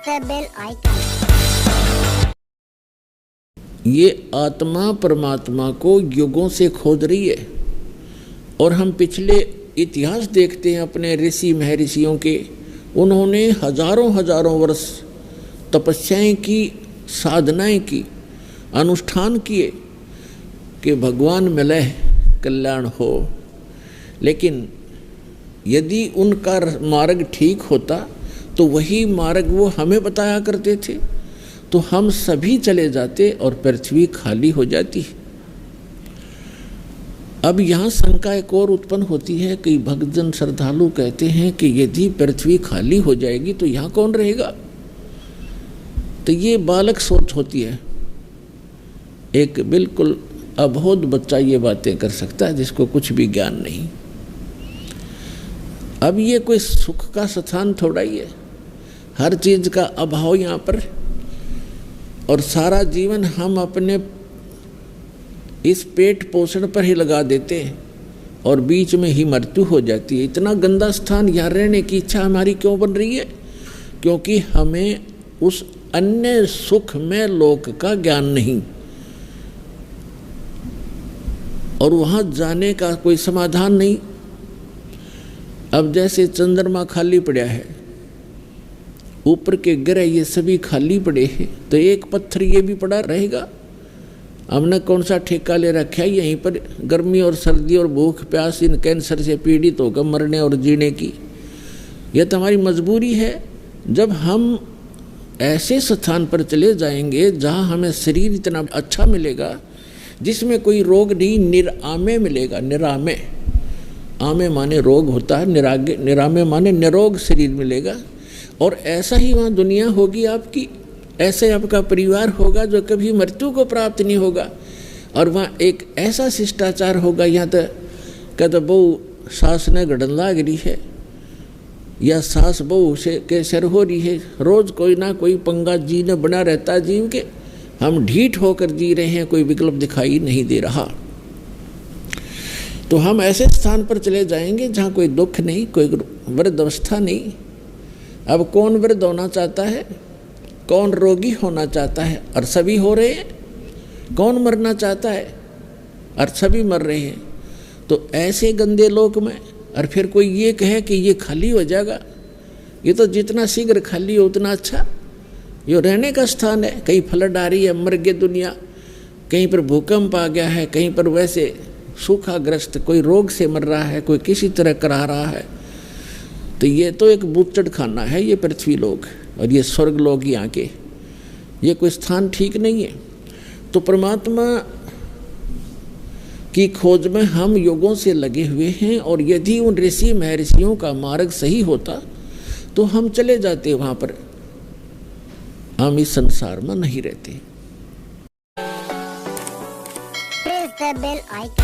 the bell icon. ये आत्मा परमात्मा को युगों से खोज रही है और हम पिछले इतिहास देखते हैं अपने ऋषि महर्षियों के। उन्होंने हजारों हजारों वर्ष तपस्याएं की, साधनाएं की, अनुष्ठान किए कि भगवान मिले कल्याण हो। लेकिन यदि उनका मार्ग ठीक होता तो वही मार्ग वो हमें बताया करते थे, तो हम सभी चले जाते और पृथ्वी खाली हो जाती। अब यहाँ शंका एक और उत्पन्न होती है कि भक्तजन श्रद्धालु कहते हैं कि यदि पृथ्वी खाली हो जाएगी तो यहाँ कौन रहेगा। तो ये बालक सोच होती है। एक बिल्कुल अबोध बच्चा ये बातें कर सकता है जिसको कुछ भी ज्ञान नहीं। अब ये कोई सुख का स्थान थोड़ा ही है, हर चीज का अभाव यहाँ पर, और सारा जीवन हम अपने इस पेट पोषण पर ही लगा देते हैं और बीच में ही मृत्यु हो जाती है। इतना गंदा स्थान यहाँ रहने की इच्छा हमारी क्यों बन रही है? क्योंकि हमें उस अन्य सुख में लोक का ज्ञान नहीं और वहाँ जाने का कोई समाधान नहीं। अब जैसे चंद्रमा खाली पड़ा है, ऊपर के ग्रह ये सभी खाली पड़े हैं, तो एक पत्थर ये भी पड़ा रहेगा। हमने कौन सा ठेका ले रखा है यहीं पर गर्मी और सर्दी और भूख प्यास इन कैंसर से पीड़ित होकर मरने और जीने की। यह तो हमारी मजबूरी है। जब हम ऐसे स्थान पर चले जाएंगे जहाँ हमें शरीर इतना अच्छा मिलेगा जिसमें कोई रोग नहीं, निरामे मिलेगा। निरामे, आमे माने रोग होता है, निरामे माने निरोग शरीर मिलेगा। और ऐसा ही वहाँ दुनिया होगी आपकी, ऐसे आपका परिवार होगा जो कभी मृत्यु को प्राप्त नहीं होगा। और वहाँ एक ऐसा शिष्टाचार होगा, यहाँ तो कहते बहु सास ने गड़न लाग रही है या सास बहू से के सिर हो रही है, रोज कोई ना कोई पंगा जी ने बना रहता है जीव के। हम ढीठ होकर जी रहे हैं, कोई विकल्प दिखाई नहीं दे रहा। तो हम ऐसे स्थान पर चले जाएंगे जहाँ कोई दुख नहीं, कोई वृद्धावस्था नहीं। अब कौन वृद्ध होना चाहता है, कौन रोगी होना चाहता है, और सभी हो रहे हैं। कौन मरना चाहता है, और सभी मर रहे हैं। तो ऐसे गंदे लोक में और फिर कोई ये कहे कि ये खाली हो जाएगा, ये तो जितना शीघ्र खाली हो उतना अच्छा। ये रहने का स्थान है, कहीं फ्लड आ रही है, मर गई दुनिया, कहीं पर भूकंप आ गया है, कहीं पर वैसे सूखाग्रस्त कोई रोग से मर रहा है, कोई किसी तरह करा रहा है। तो ये तो एक बूचड़ खाना है ये पृथ्वी लोक, और ये स्वर्ग लोक यहाँ के, ये कोई स्थान ठीक नहीं है। तो परमात्मा की खोज में हम युगों से लगे हुए हैं, और यदि उन ऋषि महर्षियों का मार्ग सही होता तो हम चले जाते वहाँ पर, हम इस संसार में नहीं रहते। Press the bell icon.